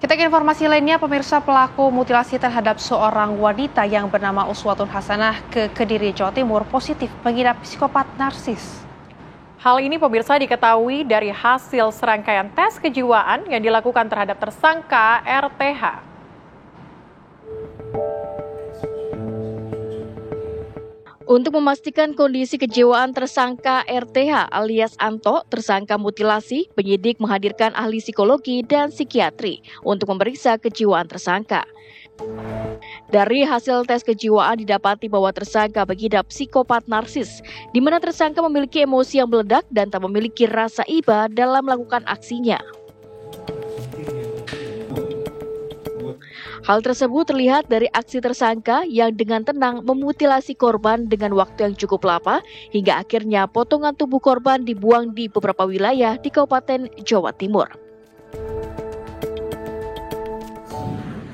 Kita ke informasi lainnya, pemirsa, pelaku mutilasi terhadap seorang wanita yang bernama Uswatun Hasanah ke Kediri, Jawa Timur positif mengidap psikopat narsis. Hal ini pemirsa diketahui dari hasil serangkaian tes kejiwaan yang dilakukan terhadap tersangka RTH. Untuk memastikan kondisi kejiwaan tersangka RTH alias Anto, tersangka mutilasi, penyidik menghadirkan ahli psikologi dan psikiatri untuk memeriksa kejiwaan tersangka. Dari hasil tes kejiwaan didapati bahwa tersangka mengidap psikopat narsis, di mana tersangka memiliki emosi yang meledak dan tak memiliki rasa iba dalam melakukan aksinya. Hal tersebut terlihat dari aksi tersangka yang dengan tenang memutilasi korban dengan waktu yang cukup lama hingga akhirnya potongan tubuh korban dibuang di beberapa wilayah di Kabupaten Jawa Timur.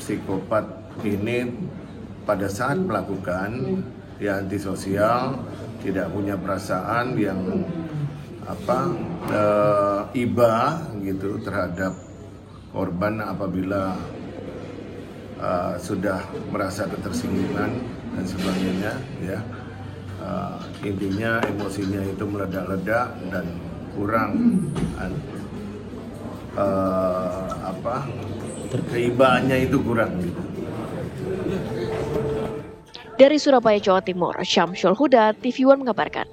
Psikopat ini pada saat melakukan ya antisosial, tidak punya perasaan yang iba gitu terhadap korban apabila sudah merasa ketersinggungan dan sebagainya, ya. Intinya emosinya itu meledak-ledak dan kurang keibaannya itu kurang gitu. Dari Surabaya, Jawa Timur, Syamsul Huda, TV One mengabarkan.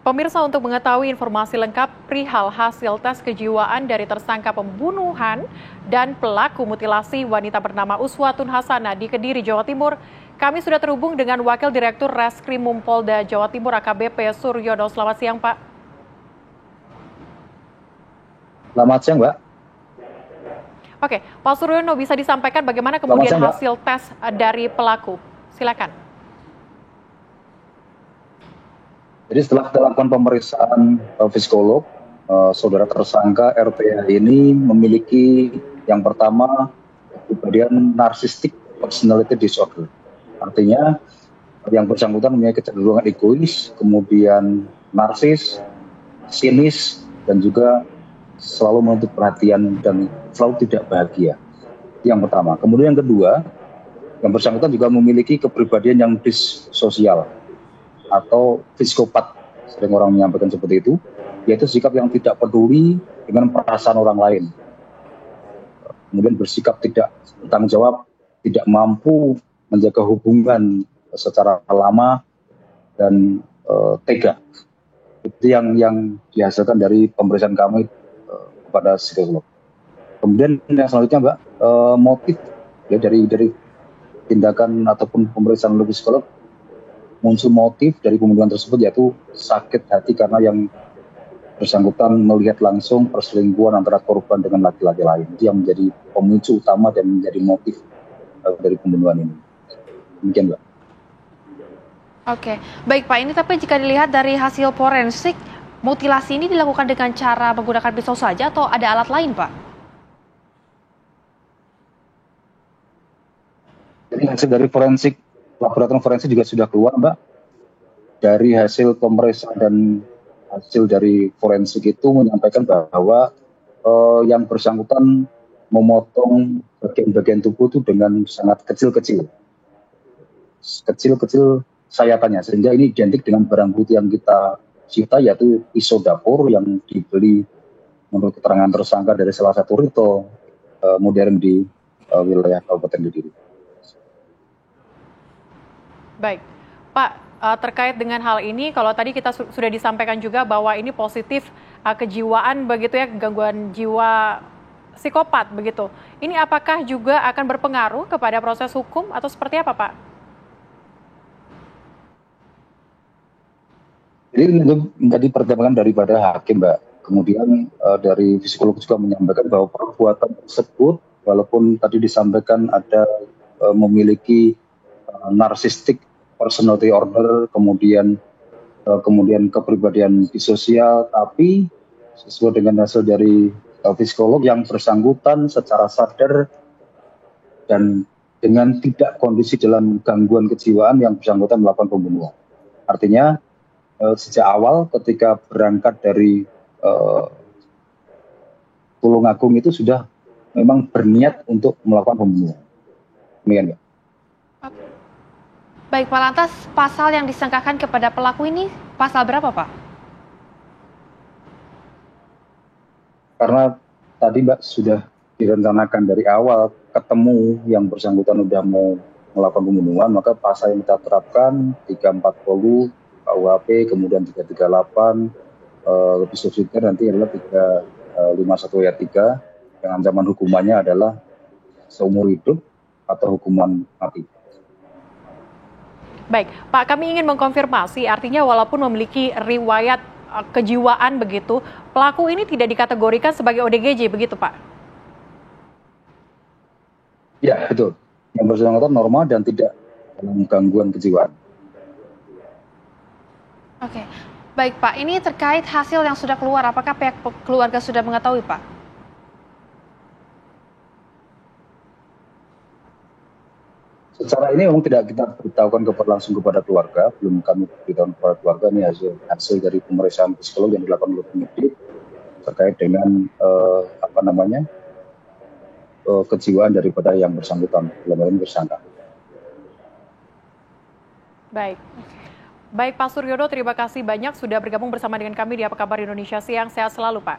Pemirsa, untuk mengetahui informasi lengkap perihal hasil tes kejiwaan dari tersangka pembunuhan dan pelaku mutilasi wanita bernama Uswatun Hasanah di Kediri, Jawa Timur, kami sudah terhubung dengan Wakil Direktur Reskrimum Polda Jawa Timur AKBP Suryono. Selamat siang, Pak. Selamat siang, Mbak. Oke, Pak Suryono, bisa disampaikan bagaimana kemudian hasil tes dari pelaku? Silakan. Jadi setelah dilakukan pemeriksaan psikolog, saudara tersangka RTH ini memiliki yang pertama kepribadian narcissistic personality disorder. Artinya yang bersangkutan mempunyai kecenderungan egois, kemudian narsis, sinis, dan juga selalu menuntut perhatian dan selalu tidak bahagia. Itu yang pertama. Kemudian yang kedua, yang bersangkutan juga memiliki kepribadian yang dissosial atau psikopat, sering orang menyampaikan seperti itu, yaitu sikap yang tidak peduli dengan perasaan orang lain. Kemudian bersikap tidak bertanggung jawab, tidak mampu menjaga hubungan secara lama dan tega. Itu yang dihasilkan dari pemeriksaan kami kepada psikolog. Kemudian yang selanjutnya, Mbak, motif ya dari tindakan ataupun pemeriksaan oleh psikolog, muncul motif dari pembunuhan tersebut yaitu sakit hati karena yang bersangkutan melihat langsung perselingkuhan antara korban dengan laki-laki lain. Itu yang menjadi pemicu utama dan menjadi motif dari pembunuhan ini. Demikian, Mbak. Oke, baik Pak. Ini tapi jika dilihat dari hasil forensik, mutilasi ini dilakukan dengan cara menggunakan pisau saja atau ada alat lain, Pak? Jadi hasil dari forensik, laboratorium forensik juga sudah keluar, Mbak. Dari hasil pemeriksaan dan hasil dari forensik itu menyampaikan bahwa yang bersangkutan memotong bagian-bagian tubuh itu dengan sangat kecil-kecil sayatannya, sehingga ini identik dengan barang bukti yang kita sita, yaitu pisau dapur yang dibeli menurut keterangan tersangka dari salah satu retail modern di wilayah Kabupaten Kediri. Baik, Pak, terkait dengan hal ini, kalau tadi kita sudah disampaikan juga bahwa ini positif kejiwaan begitu ya, gangguan jiwa psikopat begitu. Ini apakah juga akan berpengaruh kepada proses hukum atau seperti apa, Pak? Jadi itu menjadi pertimbangan daripada hakim, Mbak. Kemudian dari psikolog juga menyampaikan bahwa perbuatan tersebut, walaupun tadi disampaikan ada memiliki narcissistic personality order, kemudian kepribadian disosial, tapi sesuai dengan hasil dari psikolog yang bersangkutan secara sadar dan dengan tidak kondisi dalam gangguan kejiwaan yang bersangkutan melakukan pembunuhan. Artinya sejak awal ketika berangkat dari Tulungagung itu sudah memang berniat untuk melakukan pembunuhan. Demikian, Pak. Baik Pak, lantas pasal yang disangkakan kepada pelaku ini pasal berapa Pak? Karena tadi Mbak sudah direncanakan dari awal ketemu yang bersangkutan sudah mau melakukan pembunuhan, maka pasal yang kita terapkan 340 KUHP, kemudian 338, lebih subsidiar nanti adalah 351 ayat 3, yang ancaman hukumannya adalah seumur hidup atau hukuman mati. Baik, Pak, kami ingin mengkonfirmasi, artinya walaupun memiliki riwayat kejiwaan begitu, pelaku ini tidak dikategorikan sebagai ODGJ, begitu Pak? Ya, betul. Yang bersangkutan normal dan tidak dalam gangguan kejiwaan. Oke, baik Pak, ini terkait hasil yang sudah keluar, apakah pihak keluarga sudah mengetahui Pak? Secara ini memang tidak kita beritahukan langsung kepada keluarga, belum kami beritahu kepada keluarga. Ini hasil dari pemeriksaan psikolog yang dilakukan oleh penyidik terkait dengan kejiwaan daripada yang bersangkutan, dalam hal ini tersangka. Baik. Baik Pak Suryono, terima kasih banyak sudah bergabung bersama dengan kami di Apa Kabar Indonesia Siang. Sehat selalu Pak.